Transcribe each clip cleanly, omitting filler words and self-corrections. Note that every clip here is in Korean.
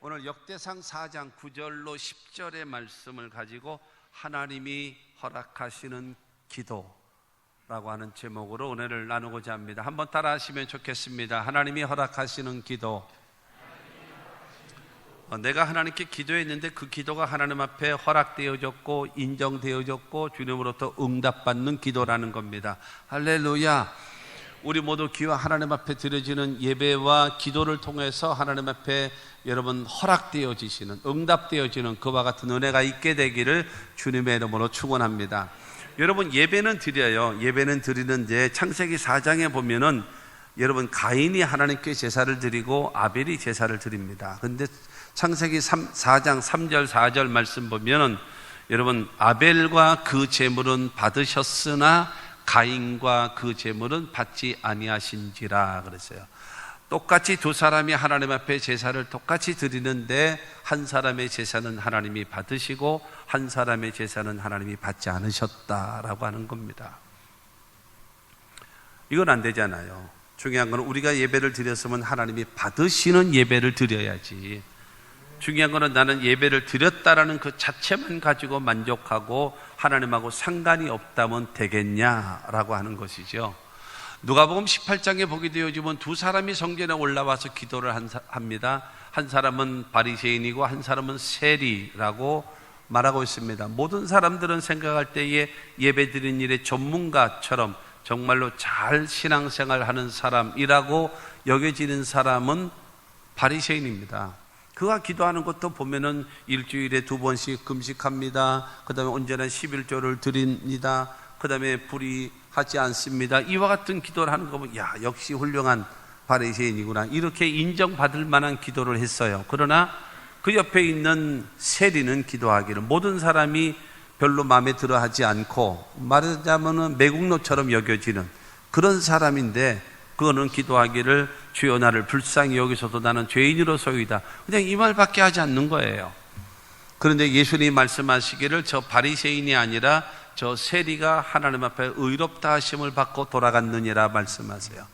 오늘 역대상 4장 9절로 10절의 말씀을 가지고 하나님이 허락하시는 기도라고 하는 제목으로 은혜를 나누고자 합니다. 한번 따라 하시면 좋겠습니다. 하나님이 허락하시는 기도. 내가 하나님께 기도했는데 그 기도가 하나님 앞에 허락되어졌고 인정되어졌고 주님으로부터 응답받는 기도라는 겁니다. 할렐루야. 우리 모두 귀와 하나님 앞에 드려지는 예배와 기도를 통해서 하나님 앞에 여러분 허락되어지시는, 응답되어지는 그와 같은 은혜가 있게 되기를 주님의 이름으로 축원합니다. 여러분, 예배는 드려요. 예배는 드리는데 창세기 4장에 보면은 여러분 가인이 하나님께 제사를 드리고 아벨이 제사를 드립니다. 그런데 창세기 4장 3절 4절 말씀 보면은 여러분 아벨과 그 제물은 받으셨으나 가인과 그 제물은 받지 아니하신지라 그랬어요. 똑같이 두 사람이 하나님 앞에 제사를 똑같이 드리는데 한 사람의 제사는 하나님이 받으시고 한 사람의 제사는 하나님이 받지 않으셨다라고 하는 겁니다. 이건 안 되잖아요. 중요한 건 우리가 예배를 드렸으면 하나님이 받으시는 예배를 드려야지. 중요한 거는 나는 예배를 드렸다라는 그 자체만 가지고 만족하고 하나님하고 상관이 없다면 되겠냐라고 하는 것이죠. 누가복음 18장에 보게 되어지면 두 사람이 성전에 올라와서 기도를 합니다. 한 사람은 바리새인이고 한 사람은 세리라고 말하고 있습니다. 모든 사람들은 생각할 때에 예배 드리는 일의 전문가처럼 정말로 잘 신앙생활하는 사람이라고 여겨지는 사람은 바리새인입니다. 그가 기도하는 것도 보면은 일주일에 2번씩 금식합니다. 그 다음에 온전한 11조를 드립니다. 그 다음에 불의하지 않습니다. 이와 같은 기도를 하는 거 보면 야, 역시 훌륭한 바리새인이구나, 이렇게 인정받을 만한 기도를 했어요. 그러나 그 옆에 있는 세리는 기도하기를 모든 사람이 별로 마음에 들어 하지 않고 말하자면은 매국노처럼 여겨지는 그런 사람인데 그거는 기도하기를 주여 나를 불쌍히 여기소서 나는 죄인으로소이다, 그냥 이 말밖에 하지 않는 거예요. 그런데 예수님이 말씀하시기를 저 바리새인이 아니라 저 세리가 하나님 앞에 의롭다 하심을 받고 돌아갔느니라 말씀하세요.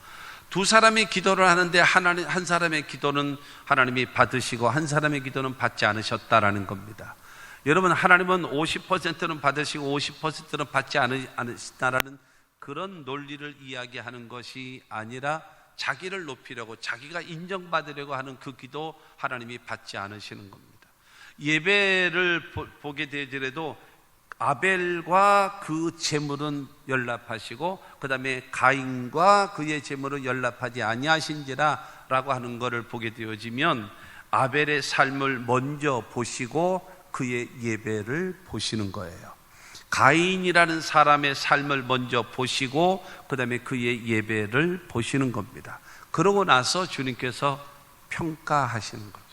두 사람이 기도를 하는데 한 사람의 기도는 하나님이 받으시고 한 사람의 기도는 받지 않으셨다라는 겁니다. 여러분, 하나님은 50%는 받으시고 50%는 받지 않으시다라는 그런 논리를 이야기하는 것이 아니라 자기를 높이려고 자기가 인정받으려고 하는 그 기도 하나님이 받지 않으시는 겁니다. 예배를 보게 되더라도 아벨과 그 제물은 연락하시고 그 다음에 가인과 그의 제물은 연락하지 아니하신지라 라고 하는 것을 보게 되어지면 아벨의 삶을 먼저 보시고 그의 예배를 보시는 거예요. 가인이라는 사람의 삶을 먼저 보시고 그 다음에 그의 예배를 보시는 겁니다. 그러고 나서 주님께서 평가하시는 거죠.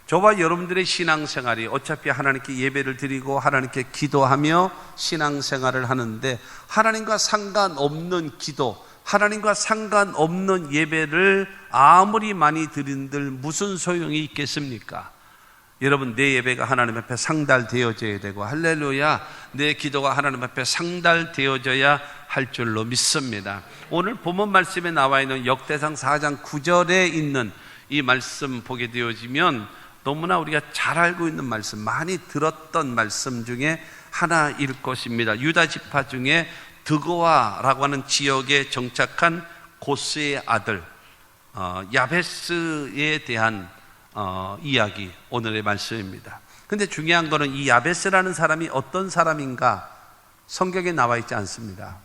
저와 여러분들의 신앙생활이 어차피 하나님께 예배를 드리고 하나님께 기도하며 신앙생활을 하는데 하나님과 상관없는 기도, 하나님과 상관없는 예배를 아무리 많이 드린들 무슨 소용이 있겠습니까? 여러분, 내 예배가 하나님 앞에 상달되어져야 되고 할렐루야, 내 기도가 하나님 앞에 상달되어져야 할 줄로 믿습니다. 오늘 본문 말씀에 나와 있는 역대상 4장 9절에 있는 이 말씀 보게 되어지면 너무나 우리가 잘 알고 있는 말씀, 많이 들었던 말씀 중에 하나일 것입니다. 유다 지파 중에 드고아라고 하는 지역에 정착한 고스의 아들 야베스에 대한 이야기, 오늘의 말씀입니다. 근데 중요한 거는 이 야베스라는 사람이 어떤 사람인가 성경에 나와 있지 않습니다.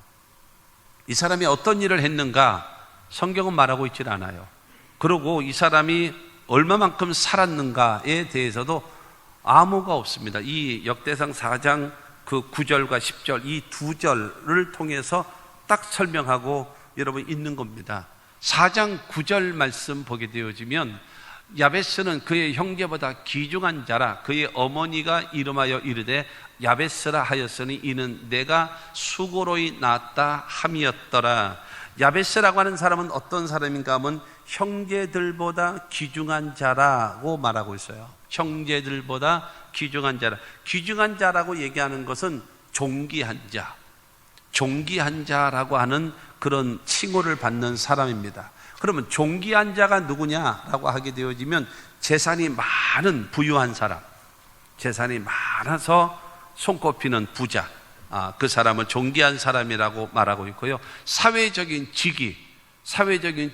이 사람이 어떤 일을 했는가 성경은 말하고 있질 않아요. 그리고 이 사람이 얼마만큼 살았는가에 대해서도 아무가 없습니다. 이 역대상 4장 그 9절과 10절 이 두 절을 통해서 딱 설명하고 여러분 있는 겁니다. 4장 9절 말씀 보게 되어지면 야베스는 그의 형제보다 귀중한 자라 그의 어머니가 이름하여 이르되 야베스라 하였으니 이는 내가 수고로이 낳았다 함이었더라. 야베스라고 하는 사람은 어떤 사람인가 하면 형제들보다 귀중한 자라고 말하고 있어요. 형제들보다 귀중한 자라. 귀중한 자라고 얘기하는 것은 존귀한 자, 존귀한 자라고 하는 그런 칭호를 받는 사람입니다. 그러면 존귀한 자가 누구냐라고 하게 되어지면 재산이 많은 부유한 사람, 재산이 많아서 손꼽히는 부자, 그 사람을 존귀한 사람이라고 말하고 있고요. 사회적인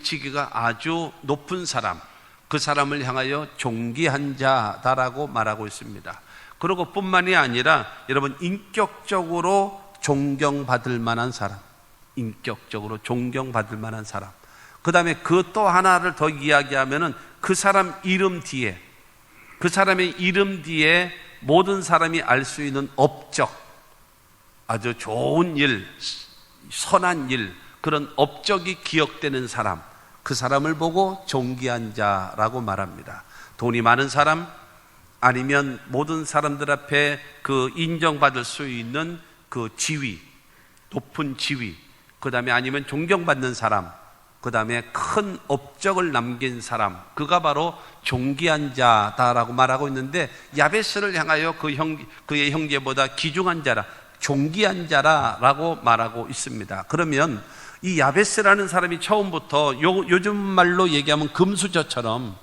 직위가 아주 높은 사람, 그 사람을 향하여 존귀한 자다라고 말하고 있습니다. 그리고 뿐만이 아니라 여러분, 인격적으로 존경받을 만한 사람, 인격적으로 존경받을 만한 사람. 그 다음에 그 또 하나를 더 이야기하면은 그 사람 이름 뒤에, 그 사람의 이름 뒤에 모든 사람이 알 수 있는 업적, 아주 좋은 일, 선한 일, 그런 업적이 기억되는 사람, 그 사람을 보고 존귀한 자라고 말합니다. 돈이 많은 사람, 아니면 모든 사람들 앞에 그 인정받을 수 있는 그 지위, 높은 지위, 그 다음에 아니면 존경받는 사람, 그 다음에 큰 업적을 남긴 사람, 그가 바로 존귀한 자다라고 말하고 있는데, 야베스를 향하여 그의 형제보다 귀중한 자라, 존귀한 자라라고 말하고 있습니다. 그러면 이 야베스라는 사람이 처음부터 요즘 말로 얘기하면 금수저처럼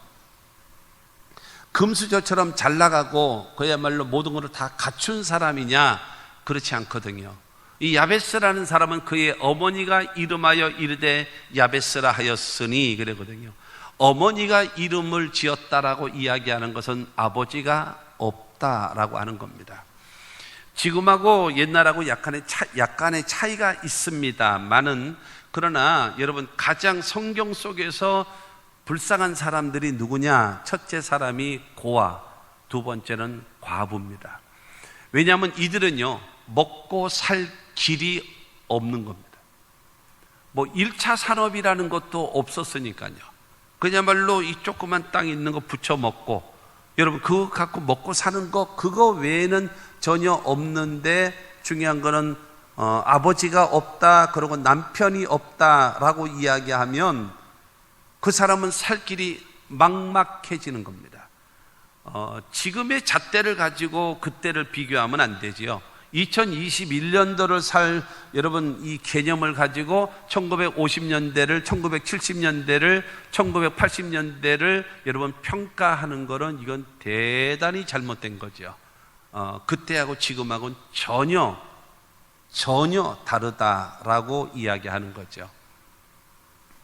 잘 나가고 그야말로 모든 것을 다 갖춘 사람이냐? 그렇지 않거든요. 이 야베스라는 사람은 그의 어머니가 이름하여 이르되 야베스라 하였으니 그러거든요. 어머니가 이름을 지었다라고 이야기하는 것은 아버지가 없다라고 하는 겁니다. 지금하고 옛날하고 약간의 차이가 있습니다만은, 그러나 여러분, 가장 성경 속에서 불쌍한 사람들이 누구냐? 첫째 사람이 고아, 두 번째는 과부입니다. 왜냐하면 이들은요, 먹고 살 길이 없는 겁니다. 뭐 1차 산업이라는 것도 없었으니까요. 그야말로 이 조그만 땅에 있는 거 부쳐 먹고, 여러분 그거 갖고 먹고 사는 거, 그거 외에는 전혀 없는데, 중요한 거는 아버지가 없다, 그리고 남편이 없다라고 이야기하면 그 사람은 살 길이 막막해지는 겁니다. 지금의 잣대를 가지고 그때를 비교하면 안 되지요. 2021년도를 여러분, 이 개념을 가지고 1950년대를, 1970년대를, 1980년대를 여러분 평가하는 거는 이건 대단히 잘못된 거죠. 그때하고 지금하고는 전혀 다르다라고 이야기하는 거죠.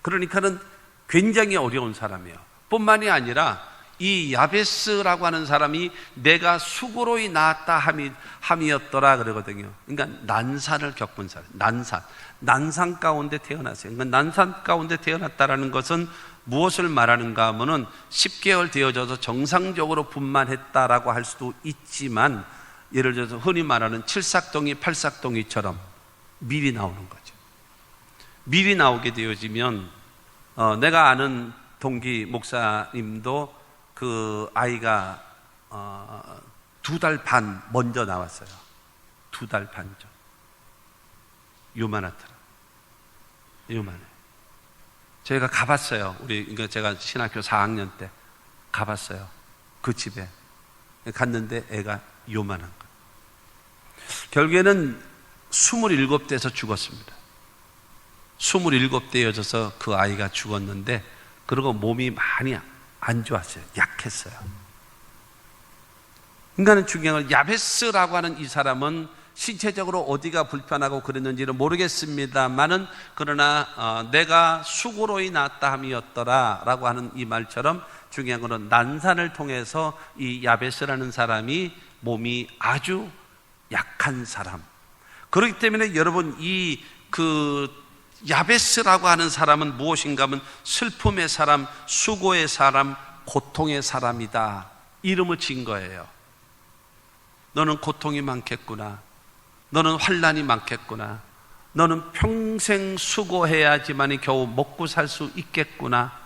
그러니까는 굉장히 어려운 사람이에요. 뿐만이 아니라 이 야베스라고 하는 사람이 내가 수고로이 낳았다 함이었더라 그러거든요. 그러니까 난산을 겪은 사람, 난산 가운데 태어났어요. 그러니까 난산 가운데 태어났다라는 것은 무엇을 말하는가 하면은 10개월 되어져서 정상적으로 분만했다라고 할 수도 있지만, 예를 들어서 흔히 말하는 칠삭동이 팔삭동이처럼 미리 나오는 거죠. 미리 나오게 되어지면, 내가 아는 동기 목사님도 그 아이가 2달 반 먼저 나왔어요. 2달 반 전. 요만하더라. 요만해. 저희가 가봤어요. 그러니까 제가 신학교 4학년 때 가봤어요. 그 집에 갔는데 애가 요만한 거예요. 결국에는 27대에서 죽었습니다. 27대여져서 그 아이가 죽었는데, 그리고 몸이 많이 안 좋았어요. 약했어요. 인간은 중요한 건, 야베스라고 하는 이 사람은 신체적으로 어디가 불편하고 그랬는지는 모르겠습니다만은, 그러나 내가 수고로이 낳았다 함이었더라 라고 하는 이 말처럼, 중요한 것은 난산을 통해서 이 야베스라는 사람이 몸이 아주 약한 사람. 그렇기 때문에 여러분, 야베스라고 하는 사람은 무엇인가 하면 슬픔의 사람, 수고의 사람, 고통의 사람이다, 이름을 지은 거예요. 너는 고통이 많겠구나, 너는 환난이 많겠구나, 너는 평생 수고해야지만이 겨우 먹고 살 수 있겠구나,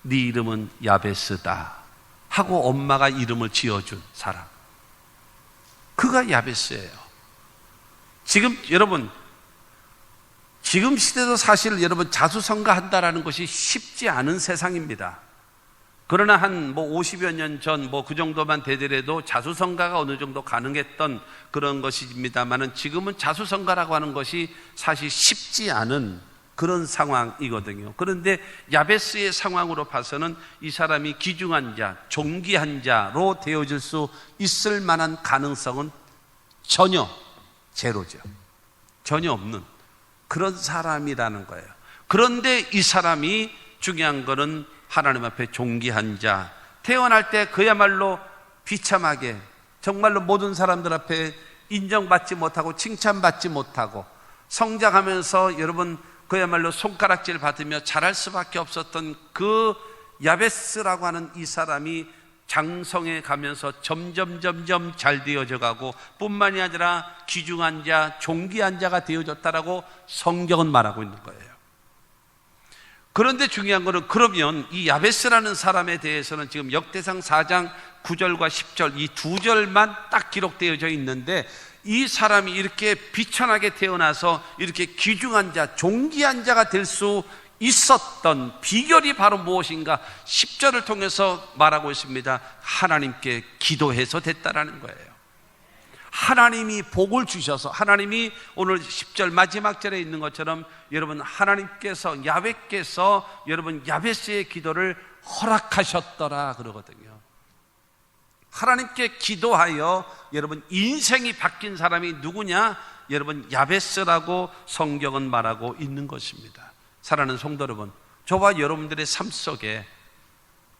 네 이름은 야베스다 하고 엄마가 이름을 지어준 사람, 그가 야베스예요. 여러분, 지금 시대도 사실 여러분 자수성가한다라는 것이 쉽지 않은 세상입니다. 그러나 한 50여 년 전 그 정도만 되더라도 자수성가가 어느 정도 가능했던 그런 것입니다만은, 지금은 자수성가라고 하는 것이 사실 쉽지 않은 그런 상황이거든요. 그런데 야베스의 상황으로 봐서는 이 사람이 귀중한 자, 존귀한 자로 되어질 수 있을 만한 가능성은 전혀 제로죠. 전혀 없는 그런 사람이라는 거예요. 그런데 이 사람이 중요한 거는 하나님 앞에 존귀한 자, 태어날 때 그야말로 비참하게 정말로 모든 사람들 앞에 인정받지 못하고 칭찬받지 못하고 성장하면서 여러분 그야말로 손가락질 받으며 자랄 수밖에 없었던 그 야베스라고 하는 이 사람이 장성해 가면서 점점 잘 되어져 가고 뿐만이 아니라 귀중한 자, 존귀한 자가 되어졌다라고 성경은 말하고 있는 거예요. 그런데 중요한 거는 그러면 이 야베스라는 사람에 대해서는 지금 역대상 4장 9절과 10절 이 두 절만 딱 기록되어져 있는데 이 사람이 이렇게 비천하게 태어나서 이렇게 귀중한 자, 존귀한 자가 될 수 있었던 비결이 바로 무엇인가? 10절을 통해서 말하고 있습니다. 하나님께 기도해서 됐다라는 거예요. 하나님이 복을 주셔서, 하나님이 오늘 10절 마지막 절에 있는 것처럼 여러분 하나님께서, 야훼께서 여러분 야베스의 기도를 허락하셨더라 그러거든요. 하나님께 기도하여 여러분 인생이 바뀐 사람이 누구냐? 여러분 야베스라고 성경은 말하고 있는 것입니다. 사랑하는 성도 여러분, 저와 여러분들의 삶 속에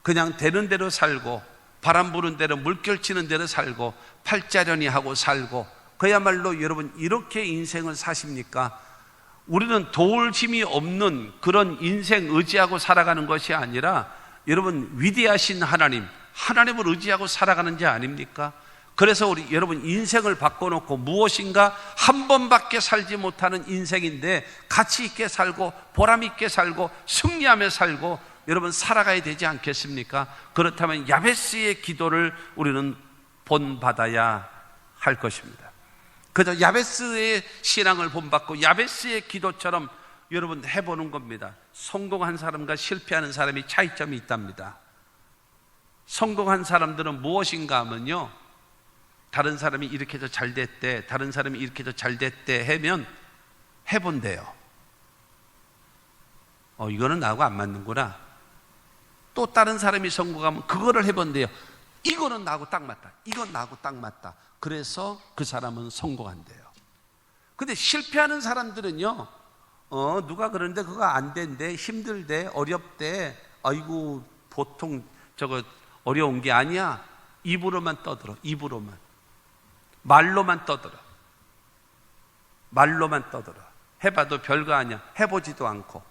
그냥 되는 대로 살고 바람 부는 대로 물결 치는 대로 살고 팔자련이 하고 살고 그야말로 여러분 이렇게 인생을 사십니까? 우리는 도울 힘이 없는 그런 인생 의지하고 살아가는 것이 아니라 여러분 위대하신 하나님, 하나님을 의지하고 살아가는 자 아닙니까? 그래서 우리 여러분 인생을 바꿔놓고 무엇인가 한 번밖에 살지 못하는 인생인데 가치 있게 살고 보람 있게 살고 승리하며 살고 여러분 살아가야 되지 않겠습니까? 그렇다면 야베스의 기도를 우리는 본받아야 할 것입니다. 그저 야베스의 신앙을 본받고 야베스의 기도처럼 여러분 해보는 겁니다. 성공한 사람과 실패하는 사람이 차이점이 있답니다. 성공한 사람들은 무엇인가 하면요, 다른 사람이 이렇게 해서 잘 됐대, 다른 사람이 이렇게 해서 잘 됐대 하면 해본대요. 이거는 나하고 안 맞는구나. 또 다른 사람이 성공하면 그거를 해본대요. 이거는 나하고 딱 맞다, 이건 나하고 딱 맞다. 그래서 그 사람은 성공한대요. 근데 실패하는 사람들은요, 누가 그러는데 그거 안 된대, 힘들대, 어렵대, 아이고 보통 저거 어려운 게 아니야. 입으로만 떠들어. 입으로만, 말로만 떠들어. 말로만 떠들어. 해봐도 별거 아니야. 해보지도 않고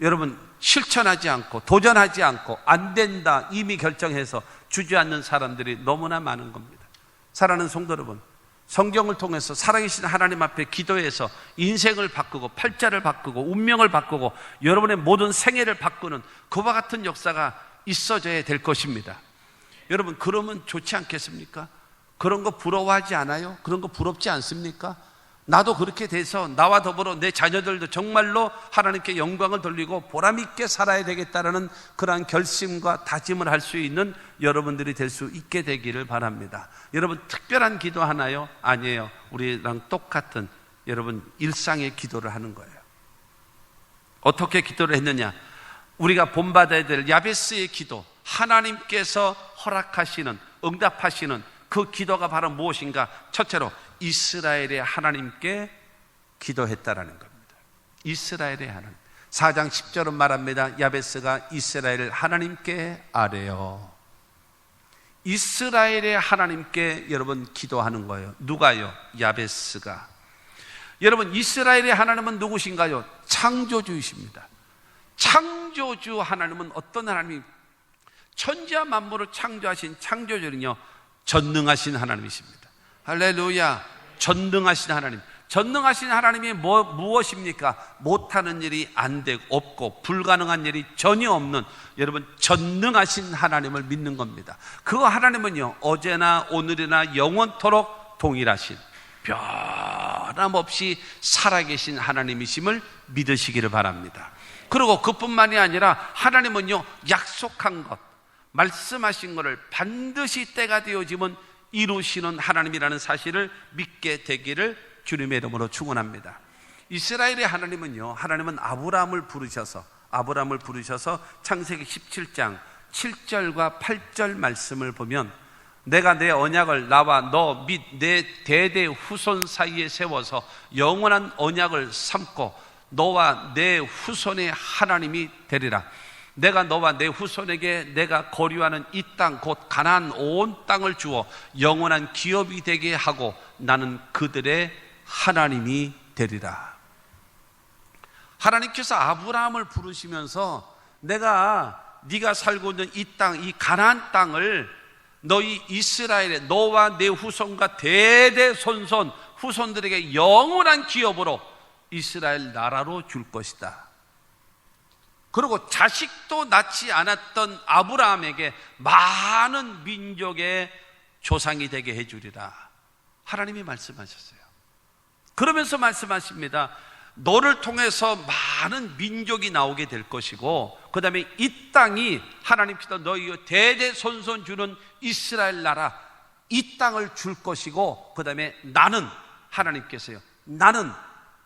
여러분 실천하지 않고 도전하지 않고 안 된다 이미 결정해서 주저앉는 사람들이 너무나 많은 겁니다. 사랑하는 성도 여러분, 성경을 통해서 살아계신 하나님 앞에 기도해서 인생을 바꾸고 팔자를 바꾸고 운명을 바꾸고 여러분의 모든 생애를 바꾸는 그와 같은 역사가 있어져야 될 것입니다. 여러분 그러면 좋지 않겠습니까? 그런 거 부러워하지 않아요? 그런 거 부럽지 않습니까? 나도 그렇게 돼서 나와 더불어 내 자녀들도 정말로 하나님께 영광을 돌리고 보람있게 살아야 되겠다라는 그러한 결심과 다짐을 할 수 있는 여러분들이 될 수 있게 되기를 바랍니다. 여러분 특별한 기도 하나요? 아니에요. 우리랑 똑같은 여러분 일상의 기도를 하는 거예요. 어떻게 기도를 했느냐? 우리가 본받아야 될 야베스의 기도, 하나님께서 허락하시는, 응답하시는 그 기도가 바로 무엇인가? 첫째로 이스라엘의 하나님께 기도했다라는 겁니다. 이스라엘의 하나님. 4장 10절은 말합니다. 야베스가 이스라엘 하나님께 아뢰어. 이스라엘의 하나님께 여러분 기도하는 거예요. 누가요? 야베스가. 여러분 이스라엘의 하나님은 누구신가요? 창조주이십니다. 창조주 하나님은 어떤 하나님? 천지와 만물을 창조하신 창조주는요 전능하신 하나님이십니다. 할렐루야. 전능하신 하나님. 전능하신 하나님이 무엇입니까? 못하는 일이 안 되고 없고 불가능한 일이 전혀 없는 여러분 전능하신 하나님을 믿는 겁니다. 그 하나님은요 어제나 오늘이나 영원토록 동일하신 변함없이 살아계신 하나님이심을 믿으시기를 바랍니다. 그리고 그뿐만이 아니라 하나님은요 약속한 것, 말씀하신 것을 반드시 때가 되어지면 이루시는 하나님이라는 사실을 믿게 되기를 주님의 이름으로 축원합니다. 이스라엘의 하나님은요, 하나님은 아브라함을 부르셔서 창세기 17장 7절과 8절 말씀을 보면 내가 내 언약을 나와 너 및 내 대대 후손 사이에 세워서 영원한 언약을 삼고 너와 내 후손의 하나님이 되리라. 내가 너와 내 후손에게 내가 거류하는 이 땅 곧 가나안 온 땅을 주어 영원한 기업이 되게 하고 나는 그들의 하나님이 되리라. 하나님께서 아브라함을 부르시면서 네가 살고 있는 이 땅, 이 가나안 땅을 너희 이스라엘의 너와 내 후손과 대대손손 후손들에게 영원한 기업으로 이스라엘 나라로 줄 것이다. 그리고 자식도 낳지 않았던 아브라함에게 많은 민족의 조상이 되게 해주리라. 하나님이 말씀하셨어요. 그러면서 말씀하십니다. 너를 통해서 많은 민족이 나오게 될 것이고, 그 다음에 이 땅이 하나님께서 너희 대대손손 주는 이스라엘 나라, 이 땅을 줄 것이고, 그 다음에 나는 하나님께서요, 나는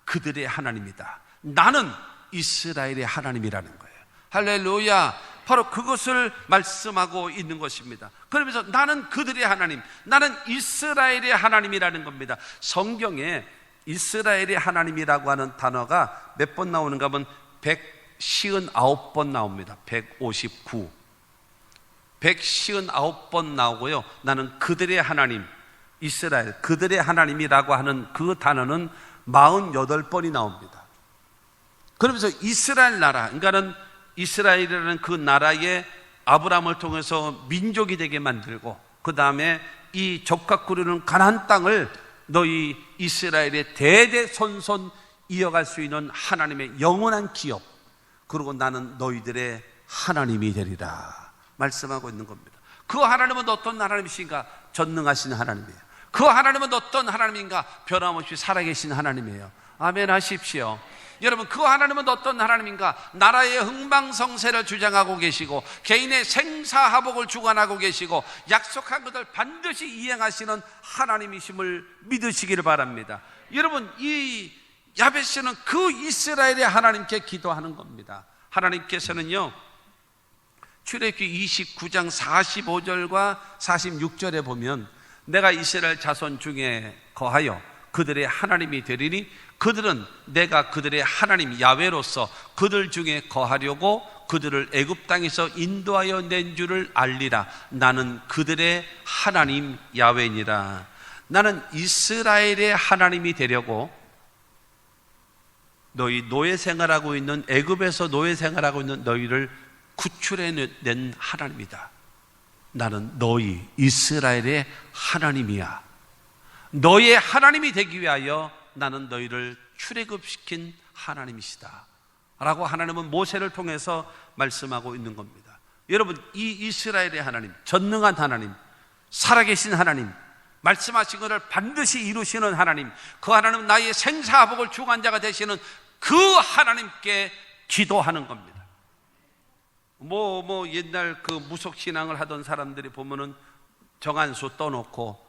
그들의 하나님이다. 나는 이스라엘의 하나님이라는 거예요. 할렐루야. 바로 그것을 말씀하고 있는 것입니다. 그러면서 나는 그들의 하나님, 나는 이스라엘의 하나님이라는 겁니다. 성경에 이스라엘의 하나님이라고 하는 단어가 몇 번 나오는가 하면 159번 나옵니다. 159. 159번 나오고요. 나는 그들의 하나님, 이스라엘, 그들의 하나님이라고 하는 그 단어는 48번이 나옵니다. 그러면서 이스라엘 나라, 그러니까는 이스라엘이라는 그 나라에 아브라함을 통해서 민족이 되게 만들고, 그 다음에 이 적각구르는 가나안 땅을 너희 이스라엘의 대대손손 이어갈 수 있는 하나님의 영원한 기업, 그리고 나는 너희들의 하나님이 되리라 말씀하고 있는 겁니다. 그 하나님은 어떤 하나님이신가? 전능하신 하나님이에요. 그 하나님은 어떤 하나님인가? 변함없이 살아계신 하나님이에요. 아멘 하십시오. 여러분, 그 하나님은 어떤 하나님인가? 나라의 흥망성쇠를 주장하고 계시고, 개인의 생사화복을 주관하고 계시고, 약속한 것을 반드시 이행하시는 하나님이심을 믿으시기를 바랍니다. 여러분, 이 야베스는 그 이스라엘의 하나님께 기도하는 겁니다. 하나님께서는요, 출애굽기 29장 45절과 46절에 보면 내가 이스라엘 자손 중에 거하여 그들의 하나님이 되리니 그들은 내가 그들의 하나님 야훼로서 그들 중에 거하려고 그들을 애굽 땅에서 인도하여 낸 줄을 알리라. 나는 그들의 하나님 야훼니라. 나는 이스라엘의 하나님이 되려고 너희 노예 생활하고 있는, 애굽에서 노예 생활하고 있는 너희를 구출해낸 하나님이다. 나는 너희 이스라엘의 하나님이야. 너의 하나님이 되기 위하여 나는 너희를 출애굽시킨 하나님이시다 라고 하나님은 모세를 통해서 말씀하고 있는 겁니다. 여러분, 이 이스라엘의 하나님, 전능한 하나님, 살아계신 하나님, 말씀하신 것을 반드시 이루시는 하나님, 그 하나님은 나의 생사화복을 주관자가 되시는 그 하나님께 기도하는 겁니다. 옛날 그 무속신앙을 하던 사람들이 보면은 정한수 떠놓고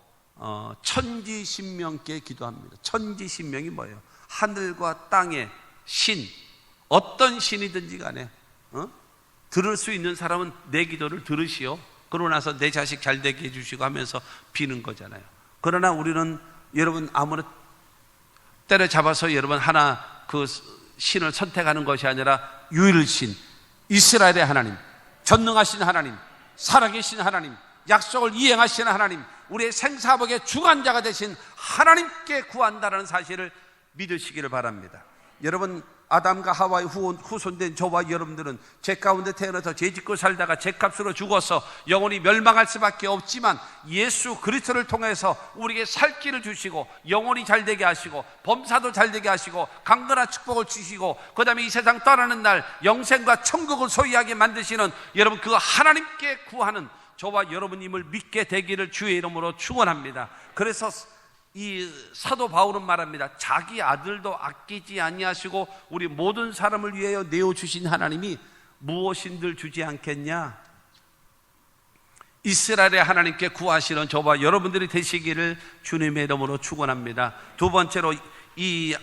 천지신명께 기도합니다. 천지신명이 뭐예요? 하늘과 땅의 신, 어떤 신이든지 간에 들을 수 있는 사람은 내 기도를 들으시오. 그러고 나서 내 자식 잘 되게 해주시고 하면서 비는 거잖아요. 그러나 우리는 여러분 아무나 때려잡아서 여러분 하나 그 신을 선택하는 것이 아니라 유일신, 이스라엘의 하나님, 전능하신 하나님, 살아계신 하나님, 약속을 이행하시는 하나님, 우리의 생사복의 주관자가 되신 하나님께 구한다는 사실을 믿으시기를 바랍니다. 여러분, 아담과 하와의 후손된 저와 여러분들은 죄 가운데 태어나서 죄 짓고 살다가 죄값으로 죽어서 영원히 멸망할 수밖에 없지만, 예수 그리스도를 통해서 우리에게 살 길을 주시고 영원히 잘되게 하시고 범사도 잘되게 하시고 강건한 축복을 주시고 그 다음에 이 세상 떠나는 날 영생과 천국을 소유하게 만드시는 여러분, 그 하나님께 구하는 저와 여러분임을 믿게 되기를 주의 이름으로 축원합니다. 그래서 이 사도 바울은 말합니다. 자기 아들도 아끼지 아니하시고 우리 모든 사람을 위하여 내어주신 하나님이 무엇인들 주지 않겠냐? 이스라엘의 하나님께 구하시는 저와 여러분들이 되시기를 주님의 이름으로 축원합니다. 두 번째로 이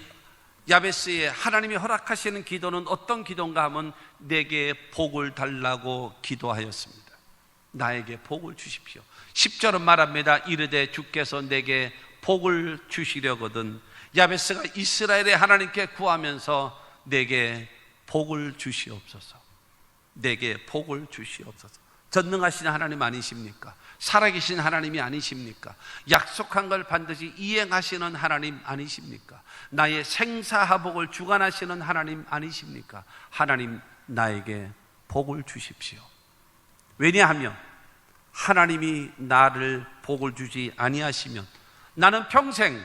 야베스의 하나님이 허락하시는 기도는 어떤 기도인가 하면 내게 복을 달라고 기도하였습니다. 나에게 복을 주십시오. 10절은 말합니다. 이르되 주께서 내게 복을 주시려거든. 야베스가 이스라엘의 하나님께 구하면서 내게 복을 주시옵소서. 내게 복을 주시옵소서. 전능하신 하나님 아니십니까? 살아계신 하나님이 아니십니까? 약속한 걸 반드시 이행하시는 하나님 아니십니까? 나의 생사하복을 주관하시는 하나님 아니십니까? 하나님, 나에게 복을 주십시오. 왜냐하면 하나님이 나를 복을 주지 아니하시면 나는 평생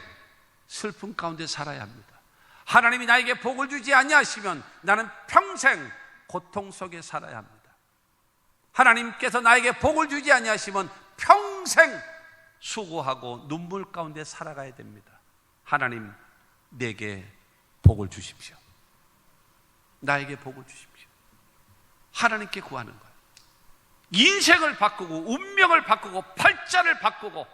슬픔 가운데 살아야 합니다. 하나님이 나에게 복을 주지 아니하시면 나는 평생 고통 속에 살아야 합니다. 하나님께서 나에게 복을 주지 아니하시면 평생 수고하고 눈물 가운데 살아가야 됩니다. 하나님, 내게 복을 주십시오. 나에게 복을 주십시오. 하나님께 구하는 거예요. 인생을 바꾸고 운명을 바꾸고 팔자를 바꾸고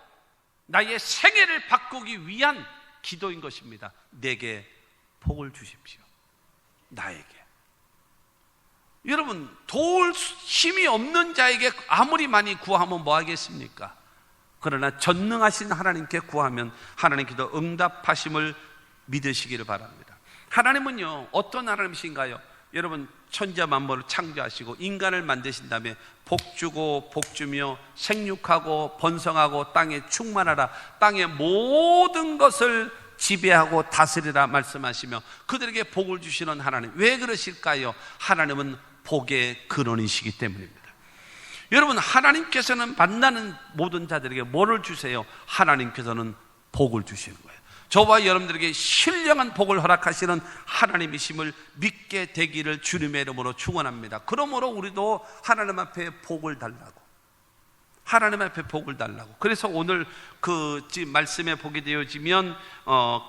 나의 생애를 바꾸기 위한 기도인 것입니다. 내게 복을 주십시오. 나에게. 여러분, 도울 힘이 없는 자에게 아무리 많이 구하면 뭐 하겠습니까? 그러나 전능하신 하나님께 구하면 하나님 기도 응답하심을 믿으시기를 바랍니다. 하나님은요, 어떤 하나님이신가요? 여러분, 천지와 만물을 창조하시고 인간을 만드신 다음에 복주고 복주며 생육하고 번성하고 땅에 충만하라, 땅의 모든 것을 지배하고 다스리라 말씀하시며 그들에게 복을 주시는 하나님. 왜 그러실까요? 하나님은 복의 근원이시기 때문입니다. 여러분, 하나님께서는 만나는 모든 자들에게 뭐를 주세요? 하나님께서는 복을 주시는 거예요. 저와 여러분들에게 신령한 복을 허락하시는 하나님이심을 믿게 되기를 주님의 이름으로 축원합니다. 그러므로 우리도 하나님 앞에 복을 달라고, 하나님 앞에 복을 달라고. 그래서 오늘 그 말씀에 보게 되어지면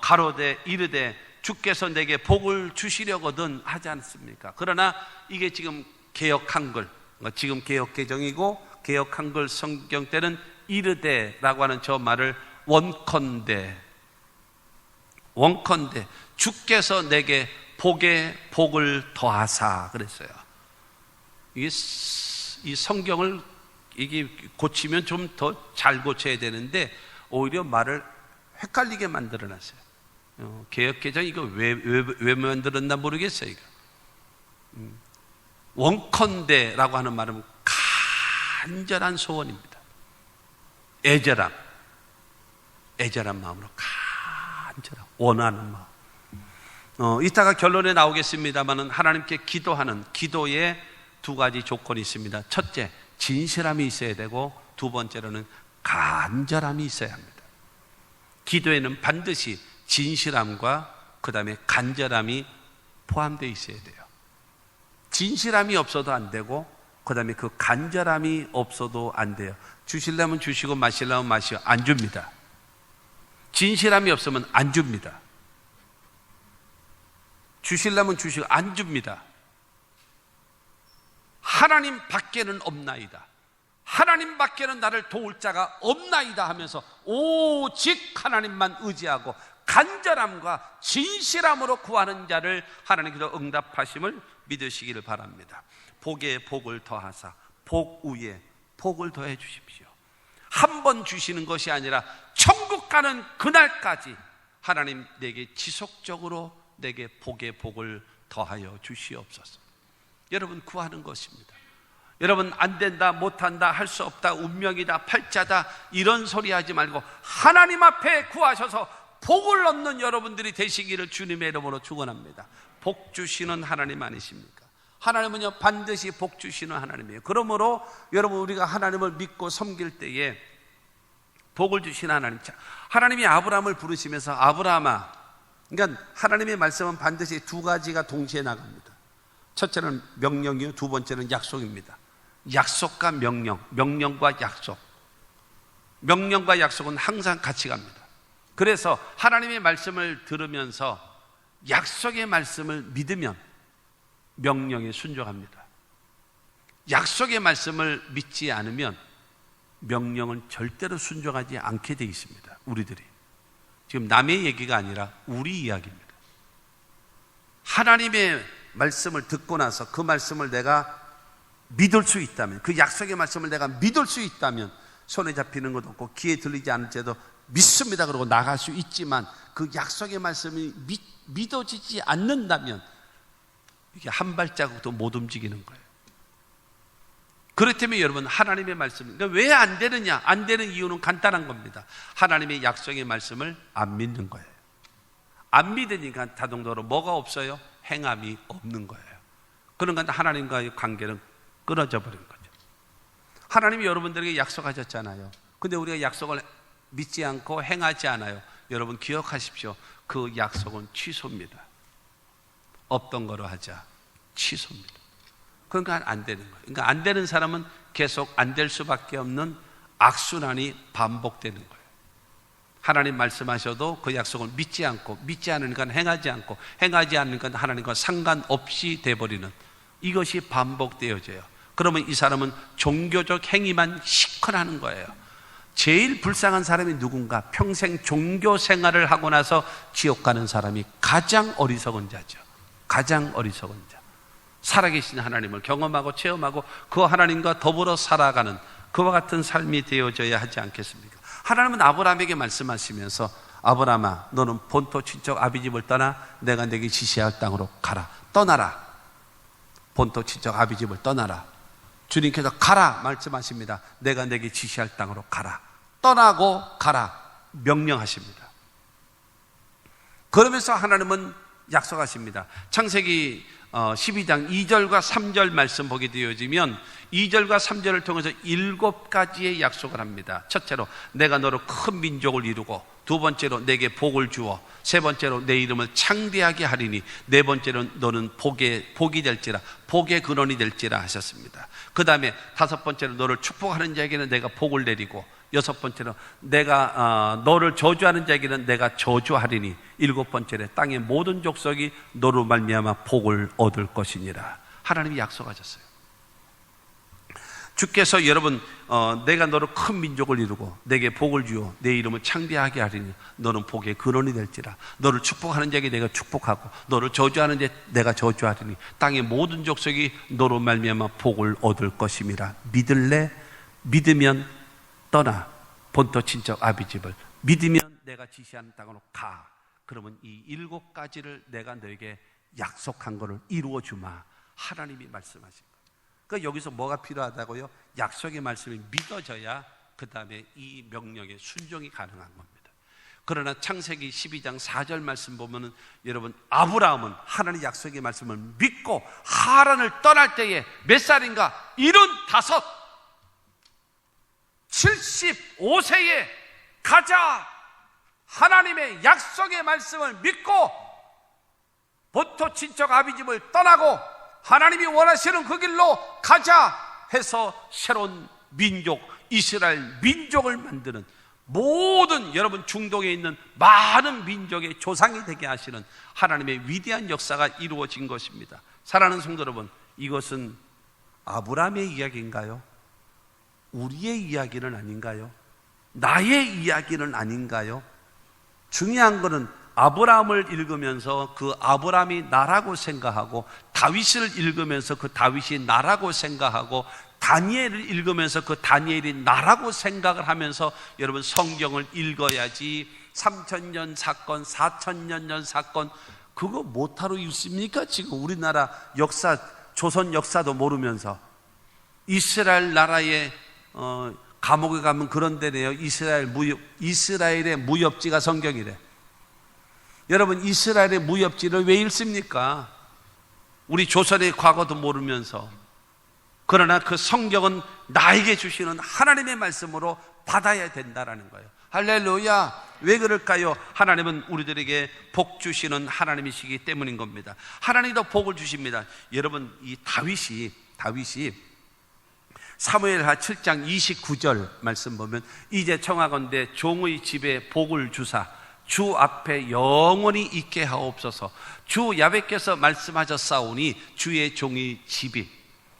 가로되 이르되 주께서 내게 복을 주시려거든 하지 않습니까? 그러나 이게 지금 개역 한글, 지금 개역 개정이고 개역 한글 성경 때는 이르되라고 하는 저 말을 원컨대 주께서 내게 복에 복을 더하사 그랬어요. 이게 이 성경을 이게 고치면 좀 더 잘 고쳐야 되는데 오히려 말을 헷갈리게 만들어놨어요. 개역개정 이거 왜 만들었나 모르겠어요. 이거. 원컨대라고 하는 말은 간절한 소원입니다. 애절한 마음으로 간절한 원하는 마음. 이따가 결론에 나오겠습니다만은 하나님께 기도하는 기도에 두 가지 조건이 있습니다. 첫째, 진실함이 있어야 되고 두 번째로는 간절함이 있어야 합니다. 기도에는 반드시 진실함과 그 다음에 간절함이 포함되어 있어야 돼요. 진실함이 없어도 안 되고 그 다음에 그 간절함이 없어도 안 돼요. 주시려면 주시고 마시려면 마시고 안 줍니다. 진실함이 없으면 안 줍니다. 주시려면 주시고 안 줍니다. 하나님 밖에는 없나이다, 하나님 밖에는 나를 도울 자가 없나이다 하면서 오직 하나님만 의지하고 간절함과 진실함으로 구하는 자를 하나님께서 응답하심을 믿으시기를 바랍니다. 복에 복을 더하사 복 위에 복을 더해 주십시오. 한 번 주시는 것이 아니라 천국 가는 그날까지 하나님 내게 지속적으로 내게 복에 복을 더하여 주시옵소서. 여러분, 구하는 것입니다. 여러분, 안 된다, 못한다, 할 수 없다, 운명이다, 팔자다 이런 소리 하지 말고 하나님 앞에 구하셔서 복을 얻는 여러분들이 되시기를 주님의 이름으로 축원합니다. 복 주시는 하나님 아니십니까? 하나님은요 반드시 복 주시는 하나님이에요. 그러므로 여러분, 우리가 하나님을 믿고 섬길 때에 복을 주시는 하나님, 하나님이 아브라함을 부르시면서 아브라함아, 그러니까 하나님의 말씀은 반드시 두 가지가 동시에 나갑니다. 첫째는 명령이요, 두 번째는 약속입니다. 약속과 명령, 명령과 약속. 명령과 약속은 항상 같이 갑니다. 그래서 하나님의 말씀을 들으면서 약속의 말씀을 믿으면 명령에 순종합니다. 약속의 말씀을 믿지 않으면 명령은 절대로 순종하지 않게 되어 있습니다. 우리들이 지금 남의 얘기가 아니라 우리 이야기입니다. 하나님의 말씀을 듣고 나서 그 말씀을 내가 믿을 수 있다면, 그 약속의 말씀을 내가 믿을 수 있다면, 손에 잡히는 것도 없고 귀에 들리지 않을 때도 믿습니다 그러고 나갈 수 있지만, 그 약속의 말씀이 믿어지지 않는다면 이게 한 발자국도 못 움직이는 거예요. 그렇다면 여러분, 하나님의 말씀, 그러니까 왜 안 되느냐? 안 되는 이유는 간단한 겁니다. 하나님의 약속의 말씀을 안 믿는 거예요. 안 믿으니까 자동적으로 뭐가 없어요? 행함이 없는 거예요. 그러니까 하나님과의 관계는 끊어져 버린 거죠. 하나님이 여러분들에게 약속하셨잖아요. 근데 우리가 약속을 믿지 않고 행하지 않아요. 여러분 기억하십시오. 그 약속은 취소입니다. 없던 거로 하자. 취소입니다. 그러니까 안 되는 거예요. 그러니까 안 되는 사람은 계속 안 될 수밖에 없는 악순환이 반복되는 거예요. 하나님 말씀하셔도 그 약속을 믿지 않고, 믿지 않으니까 행하지 않고, 행하지 않으니까 하나님과 상관없이 돼버리는, 이것이 반복되어져요. 그러면 이 사람은 종교적 행위만 시큰하는 거예요. 제일 불쌍한 사람이 누군가? 평생 종교 생활을 하고 나서 지옥 가는 사람이 가장 어리석은 자죠. 가장 어리석은 자. 살아계신 하나님을 경험하고 체험하고 그 하나님과 더불어 살아가는 그와 같은 삶이 되어져야 하지 않겠습니까? 하나님은 아브라함에게 말씀하시면서, 아브라함아, 너는 본토 친척 아비집을 떠나 내가 내게 지시할 땅으로 가라. 떠나라. 본토 친척 아비집을 떠나라. 주님께서 가라 말씀하십니다. 내가 내게 지시할 땅으로 가라. 떠나고 가라 명령하십니다. 그러면서 하나님은 약속하십니다. 창세기 12장 2절과 3절 말씀 보게 되어지면 2절과 3절을 통해서 7가지의 약속을 합니다. 첫째로 내가 너로 큰 민족을 이루고, 두 번째로 내게 복을 주어, 세 번째로 내 이름을 창대하게 하리니, 네 번째로 너는 복이 될지라, 복의 근원이 될지라 하셨습니다. 그 다음에 다섯 번째로 너를 축복하는 자에게는 내가 복을 내리고, 여섯 번째로 내가 너를 저주하는 자에게는 내가 저주하리니, 일곱 번째로 땅의 모든 족속이 너로 말미암아 복을 얻을 것이니라. 하나님이 약속하셨어요. 주께서 여러분, 내가 너를 큰 민족을 이루고 내게 복을 주어 내 이름을 창대하게 하리니 너는 복의 근원이 될지라. 너를 축복하는 자에게 내가 축복하고 너를 저주하는 자 내가 저주하리니 땅의 모든 족속이 너로 말미암아 복을 얻을 것임이라. 믿을래? 믿으면 떠나 본토 친척 아비집을, 믿으면 내가 지시하는 땅으로 가. 그러면 이 7가지를 내가 너에게 약속한 것을 이루어 주마. 하나님이 말씀하신 거예요. 그러니까 여기서 뭐가 필요하다고요? 약속의 말씀이 믿어져야 그 다음에 이 명령에 순종이 가능한 겁니다. 그러나 창세기 12장 4절 말씀 보면은 여러분, 아브라함은 하나님의 약속의 말씀을 믿고 하란을 떠날 때에 몇 살인가? 75, 75세에 가자. 하나님의 약속의 말씀을 믿고 본토 친척 아비집을 떠나고 하나님이 원하시는 그 길로 가자 해서 새로운 민족, 이스라엘 민족을 만드는, 모든 여러분 중동에 있는 많은 민족의 조상이 되게 하시는 하나님의 위대한 역사가 이루어진 것입니다. 사랑하는 성도 여러분, 이것은 아브라함의 이야기인가요? 우리의 이야기는 아닌가요? 나의 이야기는 아닌가요? 중요한 것은 아브라함을 읽으면서 그 아브라함이 나라고 생각하고, 다윗을 읽으면서 그 다윗이 나라고 생각하고, 다니엘을 읽으면서 그 다니엘이 나라고 생각을 하면서 여러분 성경을 읽어야지. 3000년 사건, 4000년 전 사건, 그거 못하러 읽습니까? 지금 우리나라 역사, 조선 역사도 모르면서. 이스라엘 나라의 감옥에 가면 그런 데네요. 이스라엘의 무협지가 성경이래. 여러분, 이스라엘의 무협지를 왜 읽습니까? 우리 조선의 과거도 모르면서. 그러나 그 성경은 나에게 주시는 하나님의 말씀으로 받아야 된다라는 거예요. 할렐루야. 왜 그럴까요? 하나님은 우리들에게 복 주시는 하나님이시기 때문인 겁니다. 하나님도 복을 주십니다. 여러분, 이 다윗이 사무엘하 7장 29절 말씀 보면, 이제 청하건대 종의 집에 복을 주사 주 앞에 영원히 있게 하옵소서. 주 야훼께서 말씀하셨사오니 주의 종의 집이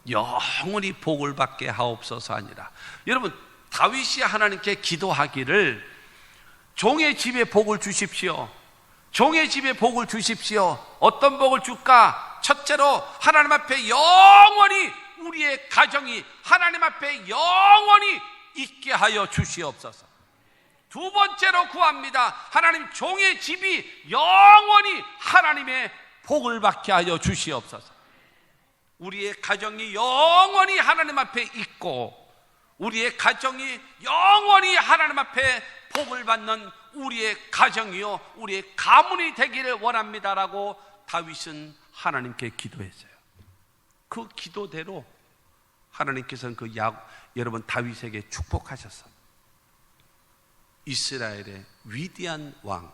영원히 복을 받게 하옵소서 하니라. 여러분, 다윗이 하나님께 기도하기를 종의 집에 복을 주십시오. 종의 집에 복을 주십시오. 어떤 복을 줄까? 첫째로 하나님 앞에 영원히 우리의 가정이 하나님 앞에 영원히 있게 하여 주시옵소서. 두 번째로 구합니다. 하나님, 종의 집이 영원히 하나님의 복을 받게 하여 주시옵소서. 우리의 가정이 영원히 하나님 앞에 있고 우리의 가정이 영원히 하나님 앞에 복을 받는 우리의 가정이요 우리의 가문이 되기를 원합니다라고 다윗은 하나님께 기도했어요. 그 기도대로 하나님께서는 여러분 다윗에게 축복하셨어요. 이스라엘의 위대한 왕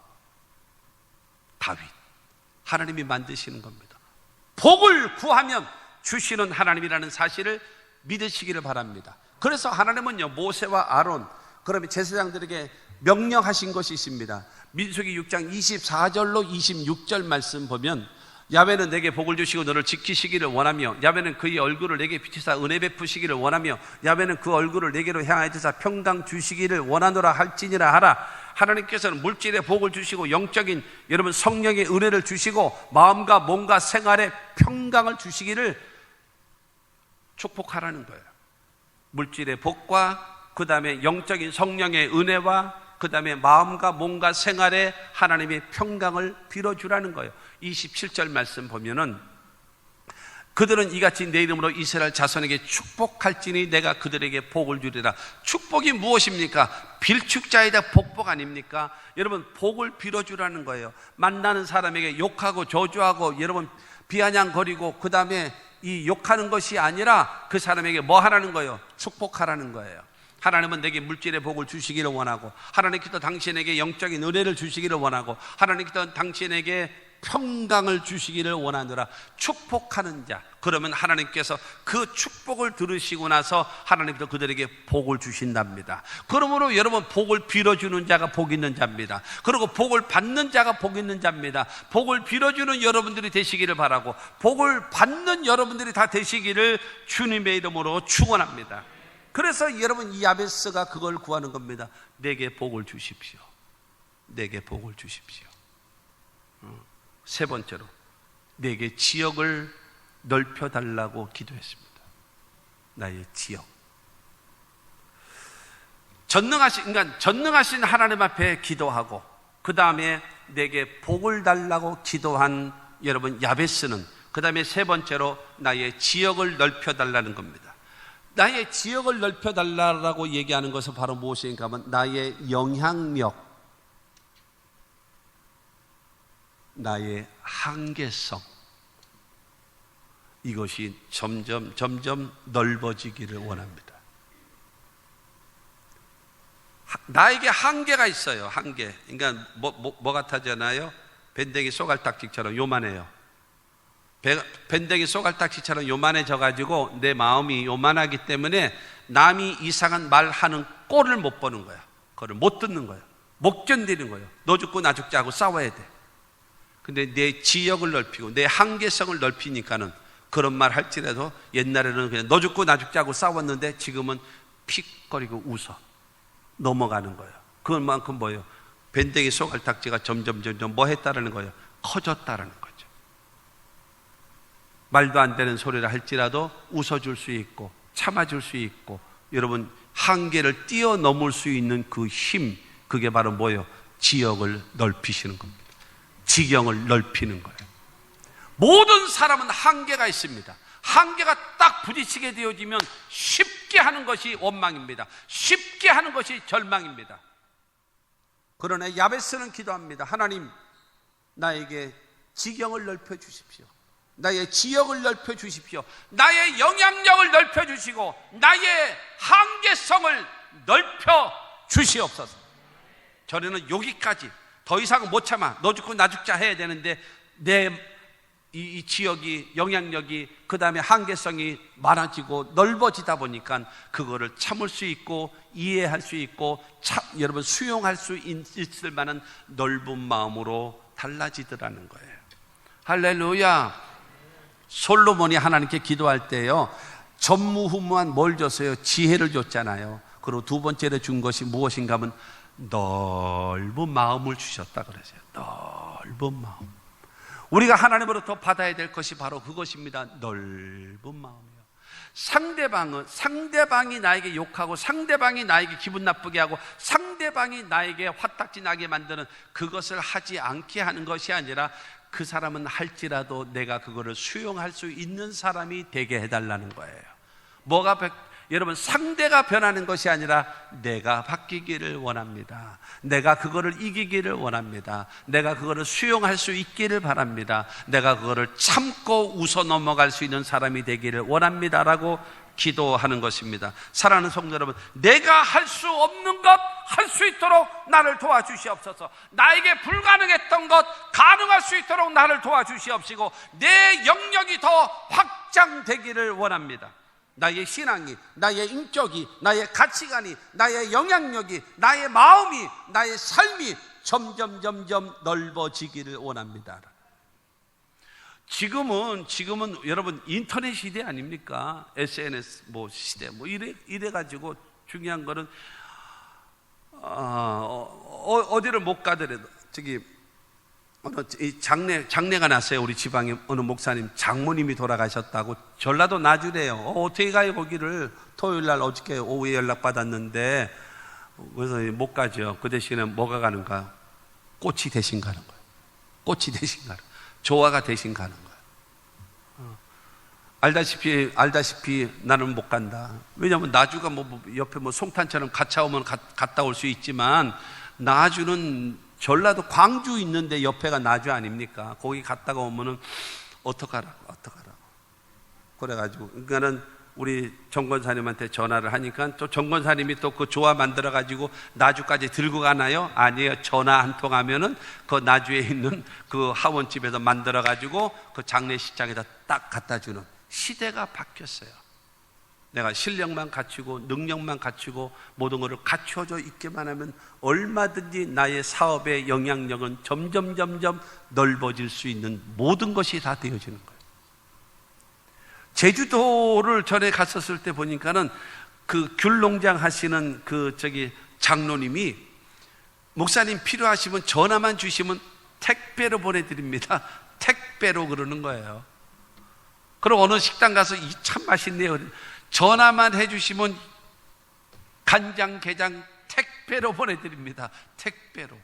다윗, 하나님이 만드시는 겁니다. 복을 구하면 주시는 하나님이라는 사실을 믿으시기를 바랍니다. 그래서 하나님은요, 모세와 아론, 그러면 제사장들에게 명령하신 것이 있습니다. 민수기 6장 24절로 26절 말씀 보면, 야훼는 내게 복을 주시고 너를 지키시기를 원하며, 야훼는 그의 얼굴을 내게 비치사 은혜 베푸시기를 원하며, 야훼는 그 얼굴을 내게로 향하여 드사 평강 주시기를 원하노라 할지니라 하라. 하나님께서는 물질의 복을 주시고 영적인 여러분 성령의 은혜를 주시고 마음과 몸과 생활에 평강을 주시기를 축복하라는 거예요. 물질의 복과 그 다음에 영적인 성령의 은혜와 그 다음에 마음과 몸과 생활에 하나님의 평강을 빌어주라는 거예요. 27절 말씀 보면은, 그들은 이같이 내 이름으로 이스라엘 자손에게 축복할지니 내가 그들에게 복을 주리라. 축복이 무엇입니까? 빌축자에다 복복 아닙니까? 여러분, 복을 빌어주라는 거예요. 만나는 사람에게 욕하고 저주하고 여러분 비아냥거리고 그 다음에 이 욕하는 것이 아니라 그 사람에게 뭐 하라는 거예요? 축복하라는 거예요. 하나님은 내게 물질의 복을 주시기를 원하고, 하나님께서 당신에게 영적인 은혜를 주시기를 원하고, 하나님께서 당신에게 평강을 주시기를 원하노라. 축복하는 자, 그러면 하나님께서 그 축복을 들으시고 나서 하나님께서 그들에게 복을 주신답니다. 그러므로 여러분, 복을 빌어주는 자가 복 있는 자입니다. 그리고 복을 받는 자가 복 있는 자입니다. 복을 빌어주는 여러분들이 되시기를 바라고, 복을 받는 여러분들이 다 되시기를 주님의 이름으로 축원합니다. 그래서 여러분, 이 야베스가 그걸 구하는 겁니다. 내게 복을 주십시오. 내게 복을 주십시오. 세 번째로, 내게 지역을 넓혀달라고 기도했습니다. 나의 지역. 전능하신 하나님 앞에 기도하고, 그 다음에 내게 복을 달라고 기도한 여러분 야베스는, 그 다음에 세 번째로 나의 지역을 넓혀달라는 겁니다. 나의 지역을 넓혀달라고 얘기하는 것은 바로 무엇인가 하면, 나의 영향력, 나의 한계성, 이것이 점점 넓어지기를 원합니다. 나에게 한계가 있어요. 한계. 그러니까 뭐 같아잖아요? 밴댕이 쏘갈딱지처럼 요만해요. 밴댕이 쏘갈딱지처럼 요만해져 가지고 내 마음이 요만하기 때문에 남이 이상한 말하는 꼴을 못 보는 거야. 그걸 못 듣는 거예요. 못 견디는 거예요. 너 죽고 나 죽자 하고 싸워야 돼. 근데 내 지역을 넓히고 내 한계성을 넓히니까는 그런 말 할지라도, 옛날에는 그냥 너 죽고 나 죽자고 싸웠는데 지금은 픽거리고 웃어 넘어가는 거예요. 그만큼 뭐예요? 밴댕이 쏘갈딱지가 점점 뭐 했다라는 거예요? 커졌다라는 거죠. 말도 안 되는 소리를 할지라도 웃어줄 수 있고 참아줄 수 있고, 여러분 한계를 뛰어넘을 수 있는 그 힘, 그게 바로 뭐예요? 지역을 넓히시는 겁니다. 지경을 넓히는 거예요. 모든 사람은 한계가 있습니다. 한계가 딱 부딪히게 되어지면 쉽게 하는 것이 원망입니다. 쉽게 하는 것이 절망입니다. 그러나 야베스는 기도합니다. 하나님, 나에게 지경을 넓혀 주십시오. 나의 지역을 넓혀 주십시오. 나의 영향력을 넓혀 주시고 나의 한계성을 넓혀 주시옵소서. 저는 여기까지, 더 이상은 못 참아. 너 죽고 나 죽자 해야 되는데 내 이 지역이, 영향력이, 그 다음에 한계성이 많아지고 넓어지다 보니까 그거를 참을 수 있고 이해할 수 있고 여러분 수용할 수 있을 만한 넓은 마음으로 달라지더라는 거예요. 할렐루야. 솔로몬이 하나님께 기도할 때요, 전무후무한 뭘 줬어요? 지혜를 줬잖아요. 그리고 두 번째로 준 것이 무엇인가 하면 넓은 마음을 주셨다 그러세요. 넓은 마음. 우리가 하나님으로부터 받아야 될 것이 바로 그것입니다. 넓은 마음이요. 상대방이 나에게 욕하고 상대방이 나에게 기분 나쁘게 하고 상대방이 나에게 화딱지 나게 만드는 그것을 하지 않게 하는 것이 아니라 그 사람은 할지라도 내가 그거를 수용할 수 있는 사람이 되게 해달라는 거예요. 여러분, 상대가 변하는 것이 아니라 내가 바뀌기를 원합니다. 내가 그거를 이기기를 원합니다. 내가 그거를 수용할 수 있기를 바랍니다. 내가 그거를 참고 웃어 넘어갈 수 있는 사람이 되기를 원합니다라고 기도하는 것입니다. 사랑하는 성도 여러분, 내가 할 수 없는 것 할 수 있도록 나를 도와주시옵소서. 나에게 불가능했던 것 가능할 수 있도록 나를 도와주시옵시고 내 영역이 더 확장되기를 원합니다. 나의 신앙이, 나의 인격이, 나의 가치관이, 나의 영향력이, 나의 마음이, 나의 삶이 점점 넓어지기를 원합니다. 지금은 여러분 인터넷 시대 아닙니까? SNS 시대 이래 가지고 중요한 거는 어디를 못 가더라도 장례가 났어요. 우리 지방에 어느 목사님 장모님이 돌아가셨다고. 전라도 나주래요. 어떻게 가요 거기를? 토요일날 어저께 오후에 연락받았는데 그래서 못 가죠. 그 대신에 뭐가 가는가? 꽃이 대신 가는 거예요. 꽃이 대신 가는 거예요. 조화가 대신 가는 거예요. 알다시피 나는 못 간다. 왜냐하면 나주가 옆에 송탄처럼 갔다 오면 갔다 올 수 있지만 나주는 전라도 광주 있는데 옆에가 나주 아닙니까? 거기 갔다가 오면은 어떡하라고. 그래가지고, 그러니까는 우리 정권사님한테 전화를 하니까 또 정권사님이 또 그 조화 만들어가지고 나주까지 들고 가나요? 아니에요. 전화 한 통 하면은 그 나주에 있는 그 하원집에서 만들어가지고 그 장례식장에다 딱 갖다 주는 시대가 바뀌었어요. 내가 실력만 갖추고 능력만 갖추고 모든 것을 갖추어져 있기만 하면 얼마든지 나의 사업의 영향력은 점점 넓어질 수 있는 모든 것이 다 되어지는 거예요. 제주도를 전에 갔었을 때 보니까는 그 귤농장 하시는 장로님이 목사님 필요하시면 전화만 주시면 택배로 보내드립니다. 택배로 그러는 거예요. 그리고 어느 식당 가서 참 맛있네요. 전화만 해주시면 간장, 게장 택배로 보내드립니다. 택배로.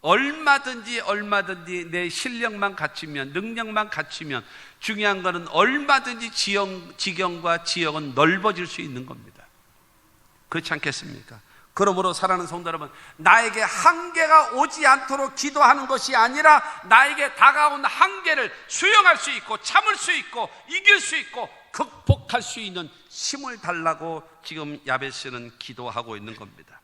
얼마든지 내 실력만 갖추면, 능력만 갖추면 중요한 것은 얼마든지 지경과 지역은 넓어질 수 있는 겁니다. 그렇지 않겠습니까? 그러므로 사랑하는 성도 여러분, 나에게 한계가 오지 않도록 기도하는 것이 아니라 나에게 다가온 한계를 수용할 수 있고 참을 수 있고 이길 수 있고 극복할 수 있는 힘을 달라고 지금 야베스는 기도하고 있는 겁니다.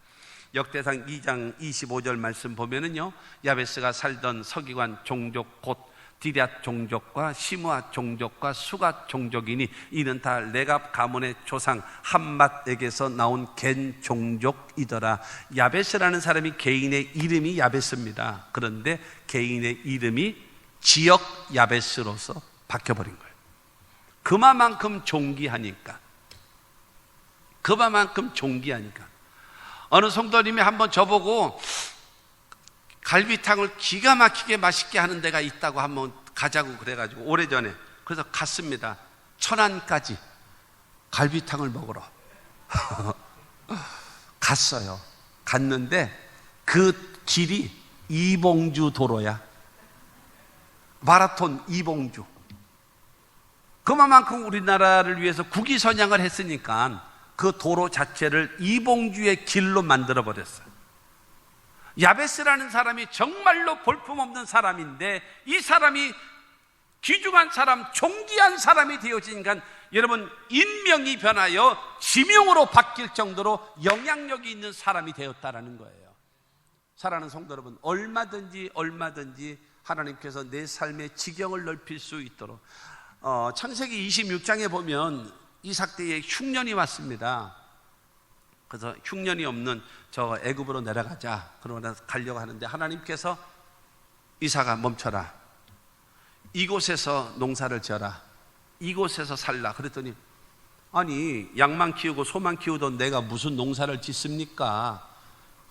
역대상 2장 25절 말씀 보면은요, 야베스가 살던 서기관 종족 곧 디럇 종족과 시므아 종족과 수가 종족이니 이는 다 레갑 가문의 조상 함맛에게서 나온 겐 종족이더라. 야베스라는 사람이 개인의 이름이 야베스입니다. 그런데 개인의 이름이 지역 야베스로서 바뀌어버린 거예요. 그만큼 존귀하니까. 어느 성도님이 한번 저보고 갈비탕을 기가 막히게 맛있게 하는 데가 있다고 한번 가자고 그래가지고 오래전에 그래서 갔습니다. 천안까지 갈비탕을 먹으러 갔어요. 갔는데 그 길이 이봉주 도로야. 마라톤 이봉주. 그만큼 우리나라를 위해서 국위선양을 했으니까 그 도로 자체를 이봉주의 길로 만들어 버렸어요. 야베스라는 사람이 정말로 볼품없는 사람인데 이 사람이 귀중한 사람, 존귀한 사람이 되어지니까 여러분 인명이 변하여 지명으로 바뀔 정도로 영향력이 있는 사람이 되었다라는 거예요. 사랑하는 성도 여러분, 얼마든지 하나님께서 내 삶의 지경을 넓힐 수 있도록 창세기 26장에 보면 이삭 때에 흉년이 왔습니다. 그래서 흉년이 없는 저 애굽으로 내려가자. 그러나 가려고 하는데 하나님께서 이삭아 멈춰라. 이곳에서 농사를 지어라. 이곳에서 살라. 그랬더니 아니 양만 키우고 소만 키우던 내가 무슨 농사를 짓습니까?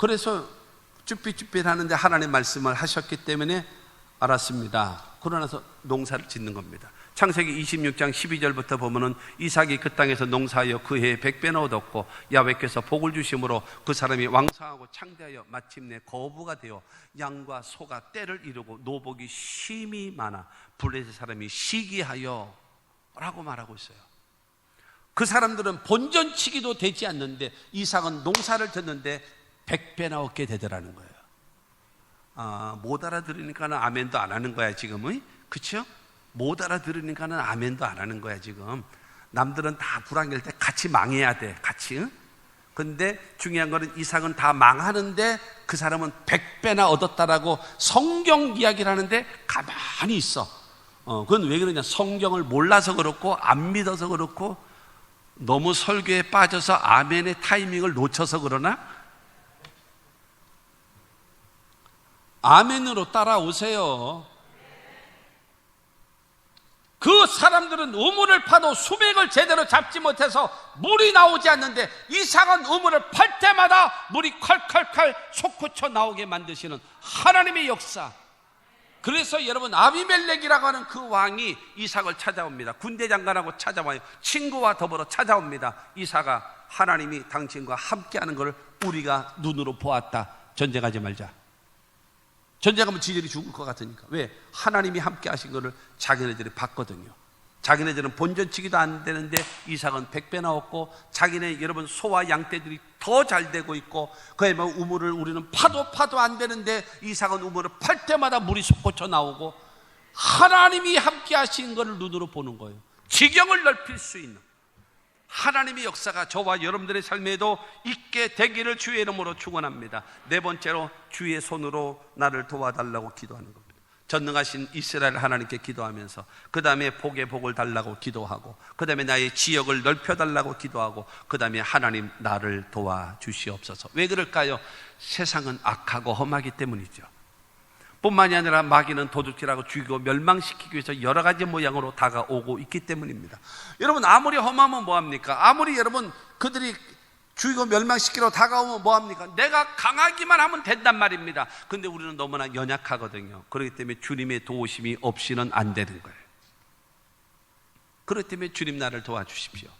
그래서 쭈삣쭈삣 하는데 하나님 말씀을 하셨기 때문에 알았습니다. 그러나서 농사를 짓는 겁니다. 창세기 26장 12절부터 보면은 이삭이 그 땅에서 농사하여 그 해에 100배나 얻었고 야훼께서 복을 주심으로 그 사람이 왕성하고 창대하여 마침내 거부가 되어 양과 소가 떼를 이루고 노복이 심히 많아 블레셋 사람이 시기하여 라고 말하고 있어요. 그 사람들은 본전치기도 되지 않는데 이삭은 농사를 짓는데 100배나 얻게 되더라는 거예요. 못 알아들으니까는 아멘도 안 하는 거야 지금은. 그렇죠? 못 알아들으니까는 아멘도 안 하는 거야 지금. 남들은 다 불황일 때 같이 망해야 돼, 같이. 근데 중요한 거는 이삭은 다 망하는데 그 사람은 100배나 얻었다라고 성경 이야기를 하는데 가만히 있어. 그건 왜 그러냐? 성경을 몰라서 그렇고 안 믿어서 그렇고 너무 설교에 빠져서 아멘의 타이밍을 놓쳐서 그러나? 아멘으로 따라오세요. 그 사람들은 우물을 파도 수맥을 제대로 잡지 못해서 물이 나오지 않는데 이삭은 우물을 팔 때마다 물이 콸콸콸 솟구쳐 나오게 만드시는 하나님의 역사. 그래서 여러분 아비멜렉이라고 하는 그 왕이 이삭을 찾아옵니다. 군대 장관하고 찾아와요. 친구와 더불어 찾아옵니다. 이삭아, 하나님이 당신과 함께하는 것을 우리가 눈으로 보았다. 전쟁하지 말자. 전쟁하면 지들이 죽을 것 같으니까. 왜? 하나님이 함께 하신 것을 자기네들이 봤거든요. 자기네들은 본전치기도 안 되는데 이삭은 100배나 얻고 자기네 여러분 소와 양떼들이 더 잘 되고 있고 그에 뭐 우물을 우리는 파도 안 되는데 이삭은 우물을 팔 때마다 물이 솟구쳐 나오고 하나님이 함께 하신 것을 눈으로 보는 거예요. 지경을 넓힐 수 있는 하나님의 역사가 저와 여러분들의 삶에도 있게 되기를 주의 이름으로 축원합니다. 네 번째로 주의 손으로 나를 도와달라고 기도하는 겁니다. 전능하신 이스라엘 하나님께 기도하면서 그 다음에 복의 복을 달라고 기도하고 그 다음에 나의 지역을 넓혀달라고 기도하고 그 다음에 하나님 나를 도와주시옵소서. 왜 그럴까요? 세상은 악하고 험하기 때문이죠. 뿐만이 아니라 마귀는 도둑질하고 죽이고 멸망시키기 위해서 여러 가지 모양으로 다가오고 있기 때문입니다. 여러분 아무리 험하면 뭐합니까? 아무리 여러분 그들이 죽이고 멸망시키러 다가오면 뭐합니까? 내가 강하기만 하면 된단 말입니다. 근데 우리는 너무나 연약하거든요. 그렇기 때문에 주님의 도우심이 없이는 안 되는 거예요. 그렇기 때문에 주님 나를 도와주십시오.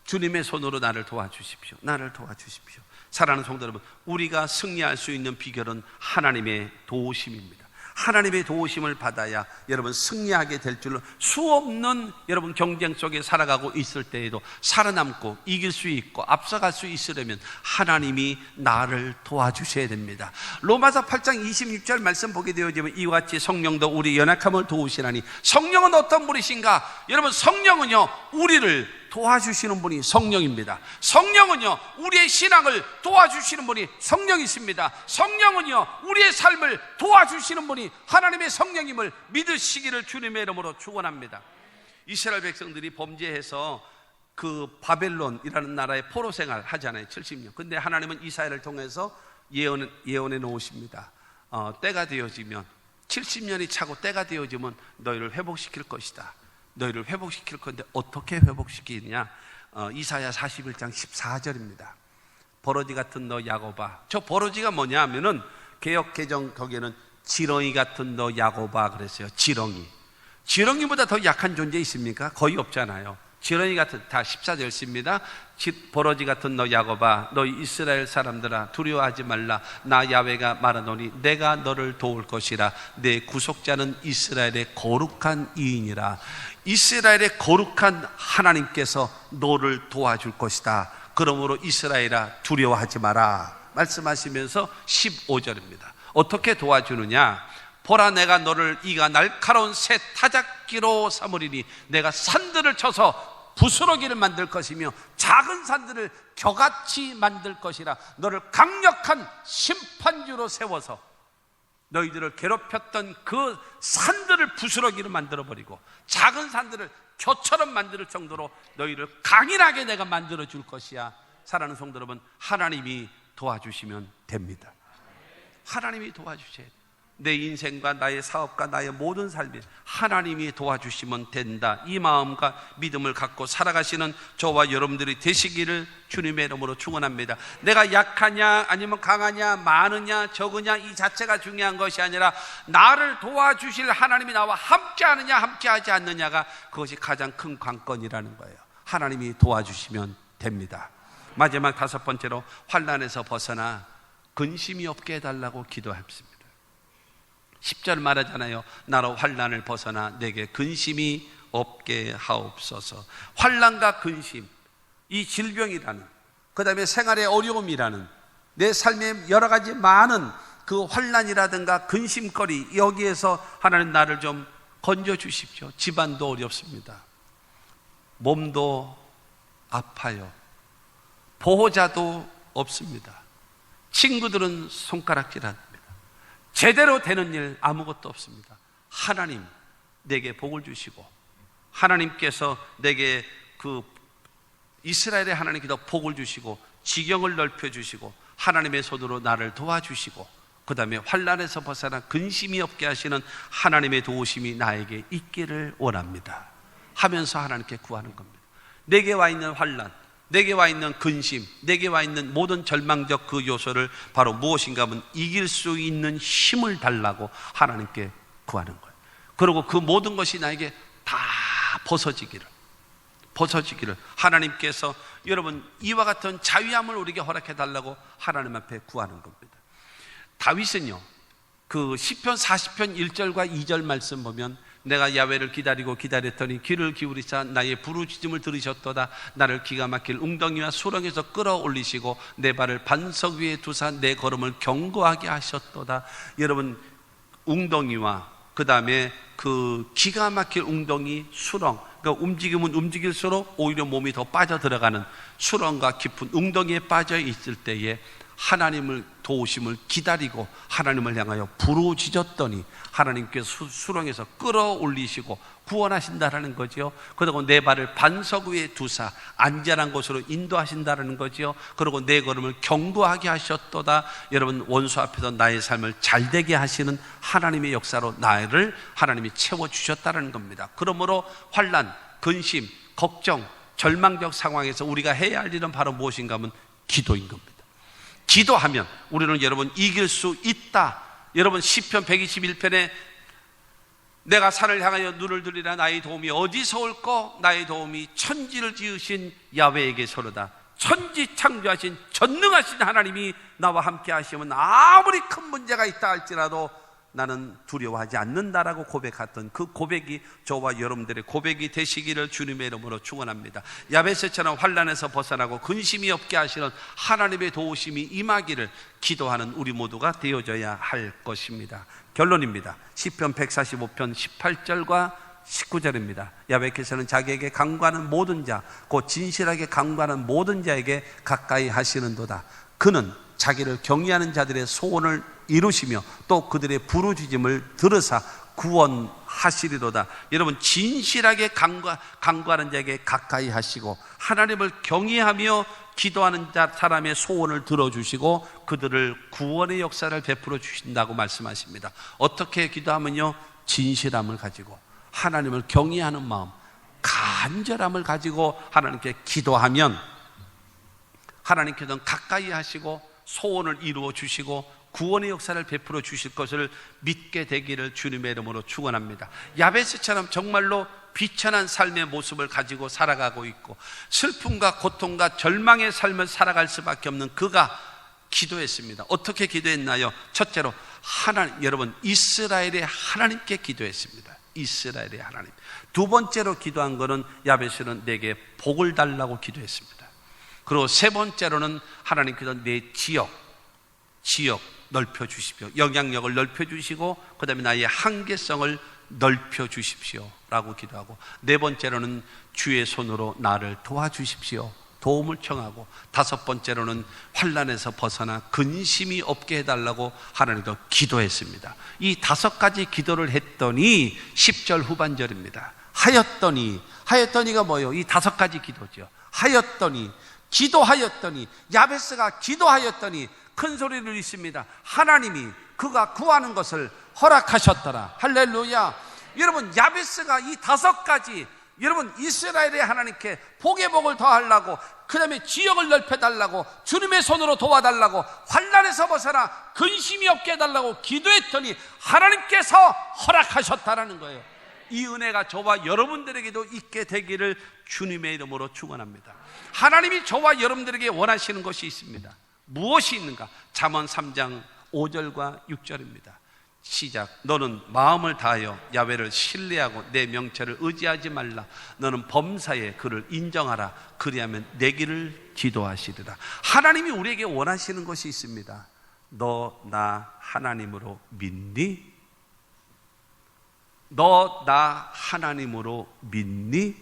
주님의 손으로 나를 도와주십시오. 나를 도와주십시오. 사랑하는 성도 여러분, 우리가 승리할 수 있는 비결은 하나님의 도우심입니다. 하나님의 도우심을 받아야 여러분 승리하게 될 줄로 수없는 여러분 경쟁 속에 살아가고 있을 때에도 살아남고 이길 수 있고 앞서갈 수 있으려면 하나님이 나를 도와주셔야 됩니다. 로마서 8장 26절 말씀 보게 되어지면 이와 같이 성령도 우리 연약함을 도우시나니. 성령은 어떤 분이신가? 여러분 성령은요 우리를 도와주시는 분이 성령입니다. 성령은요 우리의 신앙을 도와주시는 분이 성령이십니다. 성령은요 우리의 삶을 도와주시는 분이 하나님의 성령임을 믿으시기를 주님의 이름으로 축원합니다. 이스라엘 백성들이 범죄해서 그 바벨론이라는 나라의 포로 생활 하잖아요. 70년. 근데 하나님은 이사야를 통해서 예언해 놓으십니다. 때가 되어지면 70년이 차고 때가 되어지면 너희를 회복시킬 것이다. 너희를 회복시킬 건데 어떻게 회복시키느냐? 이사야 41장 14절입니다. 버러지 같은 너 야곱아. 저 버러지가 뭐냐 하면은 개역 개정 거기에는 지렁이 같은 너 야곱아 그랬어요. 지렁이보다 더 약한 존재 있습니까? 거의 없잖아요. 지렁이 같은, 다 14절입니다. 버러지 같은 너 야곱아, 너 이스라엘 사람들아 두려워하지 말라. 나 야훼가 말하노니 내가 너를 도울 것이라. 내 구속자는 이스라엘의 거룩한 이인이라. 이스라엘의 거룩한 하나님께서 너를 도와줄 것이다. 그러므로 이스라엘아 두려워하지 마라 말씀하시면서 15절입니다. 어떻게 도와주느냐? 보라 내가 너를 이가 날카로운 새 타작기로 삼으리니 내가 산들을 쳐서 부스러기를 만들 것이며 작은 산들을 겨같이 만들 것이라. 너를 강력한 심판주로 세워서 너희들을 괴롭혔던 그 산들을 부스러기로 만들어버리고 작은 산들을 겨처럼 만들 정도로 너희를 강인하게 내가 만들어 줄 것이야. 사랑하는 성도 여러분, 하나님이 도와주시면 됩니다. 하나님이 도와주셔야 돼요. 내 인생과 나의 사업과 나의 모든 삶이 하나님이 도와주시면 된다, 이 마음과 믿음을 갖고 살아가시는 저와 여러분들이 되시기를 주님의 이름으로 축원합니다. 내가 약하냐 아니면 강하냐, 많으냐 적으냐, 이 자체가 중요한 것이 아니라 나를 도와주실 하나님이 나와 함께하느냐 함께하지 않느냐가, 그것이 가장 큰 관건이라는 거예요. 하나님이 도와주시면 됩니다. 마지막 다섯 번째로, 환난에서 벗어나 근심이 없게 해달라고 기도했습니다. 10절 말하잖아요. 나로 환난을 벗어나 내게 근심이 없게 하옵소서. 환난과 근심, 이 질병이라는, 그 다음에 생활의 어려움이라는, 내 삶에 여러 가지 많은 그 환난이라든가 근심거리, 여기에서 하나님 나를 좀 건져 주십시오. 집안도 어렵습니다. 몸도 아파요. 보호자도 없습니다. 친구들은 손가락질합니다. 제대로 되는 일 아무것도 없습니다. 하나님 내게 복을 주시고, 하나님께서 내게 그 이스라엘의 하나님께서 복을 주시고 지경을 넓혀 주시고 하나님의 손으로 나를 도와주시고, 그 다음에 환난에서 벗어나 근심이 없게 하시는 하나님의 도우심이 나에게 있기를 원합니다 하면서 하나님께 구하는 겁니다. 내게 와 있는 환난, 내게 와 있는 근심, 내게 와 있는 모든 절망적 그 요소를 바로 무엇인가 하면 이길 수 있는 힘을 달라고 하나님께 구하는 거예요. 그리고 그 모든 것이 나에게 다 벗어지기를 하나님께서, 여러분, 이와 같은 자유함을 우리에게 허락해 달라고 하나님 앞에 구하는 겁니다. 다윗은요, 그 시편 40편 1절과 2절 말씀 보면, 내가 야훼를 기다리고 기다렸더니 귀를 기울이사 나의 부르짖음을 들으셨도다. 나를 기가 막힐 웅덩이와 수렁에서 끌어올리시고 내 발을 반석 위에 두사 내 걸음을 견고하게 하셨도다. 여러분, 웅덩이와 그 다음에 그 기가 막힐 웅덩이, 수렁, 그러니까 움직이면 움직일수록 오히려 몸이 더 빠져 들어가는 수렁과 깊은 웅덩이에 빠져 있을 때에 하나님을 도우심을 기다리고 하나님을 향하여 부르짖었더니 하나님께서 수렁에서 끌어올리시고 구원하신다라는 거죠. 그리고 내 발을 반석 위에 두사 안전한 곳으로 인도하신다라는 거죠. 그리고 내 걸음을 견고하게 하셨도다. 여러분, 원수 앞에서 나의 삶을 잘되게 하시는 하나님의 역사로 나를 하나님이 채워주셨다는 겁니다. 그러므로 환난, 근심, 걱정, 절망적 상황에서 우리가 해야 할 일은 바로 무엇인가 하면 기도인 겁니다. 기도하면 우리는 여러분 이길 수 있다. 여러분, 시편 121편에 내가 산을 향하여 눈을 들이라 나의 도움이 어디서 올꼬? 나의 도움이 천지를 지으신 야훼에게서로다. 천지 창조하신 전능하신 하나님이 나와 함께 하시면 아무리 큰 문제가 있다 할지라도 나는 두려워하지 않는다라고 고백했던 그 고백이 저와 여러분들의 고백이 되시기를 주님의 이름으로 축원합니다. 야베스처럼 환난에서 벗어나고 근심이 없게 하시는 하나님의 도우심이 임하기를 기도하는 우리 모두가 되어져야 할 것입니다. 결론입니다. 시편 145편 18절과 19절입니다. 야훼께서는 자기에게 간구하는 모든 자, 곧 진실하게 간구하는 모든 자에게 가까이 하시는도다. 그는 자기를 경외하는 자들의 소원을 이루시며 또 그들의 부르짖음을 들으사 구원하시리로다. 여러분, 진실하게 간구하는 자에게 가까이 하시고 하나님을 경외하며 기도하는 사람의 소원을 들어주시고 그들을 구원의 역사를 베풀어 주신다고 말씀하십니다. 어떻게 기도하면요? 진실함을 가지고 하나님을 경외하는 마음, 간절함을 가지고 하나님께 기도하면 하나님께서는 가까이 하시고 소원을 이루어 주시고 구원의 역사를 베풀어 주실 것을 믿게 되기를 주님의 이름으로 축원합니다. 야베스처럼 정말로 비천한 삶의 모습을 가지고 살아가고 있고 슬픔과 고통과 절망의 삶을 살아갈 수밖에 없는 그가 기도했습니다. 어떻게 기도했나요? 첫째로 여러분, 이스라엘의 하나님께 기도했습니다. 이스라엘의 하나님. 두 번째로 기도한 것은 야베스는 내게 복을 달라고 기도했습니다. 그리고 세 번째로는 하나님께서 내 지역 넓혀 주십시오. 영향력을 넓혀 주시고 그 다음에 나의 한계성을 넓혀 주십시오 라고 기도하고, 네 번째로는 주의 손으로 나를 도와주십시오, 도움을 청하고, 다섯 번째로는 환난에서 벗어나 근심이 없게 해달라고 하나님도 기도했습니다. 이 다섯 가지 기도를 했더니 10절 후반절입니다. 하였더니가 뭐예요? 이 다섯 가지 기도죠. 기도하였더니 야베스가 기도하였더니 큰 소리를 있습니다. 하나님이 그가 구하는 것을 허락하셨더라. 할렐루야. 여러분, 야베스가 이 5가지, 여러분, 이스라엘의 하나님께 복의 복을 더하려고, 그 다음에 지역을 넓혀달라고, 주님의 손으로 도와달라고, 환난에서 벗어나 근심이 없게 해달라고 기도했더니 하나님께서 허락하셨다라는 거예요. 이 은혜가 저와 여러분들에게도 있게 되기를 주님의 이름으로 축원합니다. 하나님이 저와 여러분들에게 원하시는 것이 있습니다. 무엇이 있는가? 잠언 3장 5절과 6절입니다. 시작. 너는 마음을 다하여 야훼를 신뢰하고 내 명체를 의지하지 말라. 너는 범사에 그를 인정하라. 그리하면 내 길을 기도하시리라. 하나님이 우리에게 원하시는 것이 있습니다. 너 나 하나님으로 믿니? 너 나 하나님으로 믿니?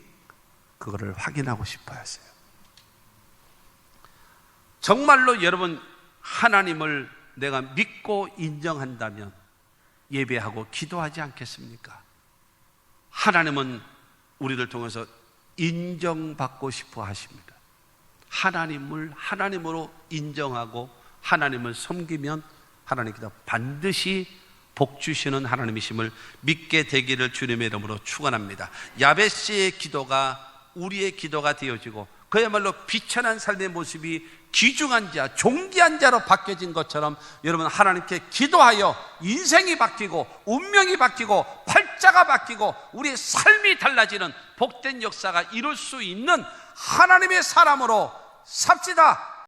그거를 확인하고 싶어 하세요. 정말로 여러분, 하나님을 내가 믿고 인정한다면 예배하고 기도하지 않겠습니까? 하나님은 우리를 통해서 인정받고 싶어 하십니다. 하나님을 하나님으로 인정하고 하나님을 섬기면 하나님께서 반드시 복 주시는 하나님이심을 믿게 되기를 주님의 이름으로 축원합니다. 야베스의 기도가 우리의 기도가 되어지고 그야말로 비천한 삶의 모습이 귀중한 자, 존귀한 자로 바뀌어진 것처럼 여러분, 하나님께 기도하여 인생이 바뀌고 운명이 바뀌고 팔자가 바뀌고 우리의 삶이 달라지는 복된 역사가 이룰 수 있는 하나님의 사람으로 삽시다.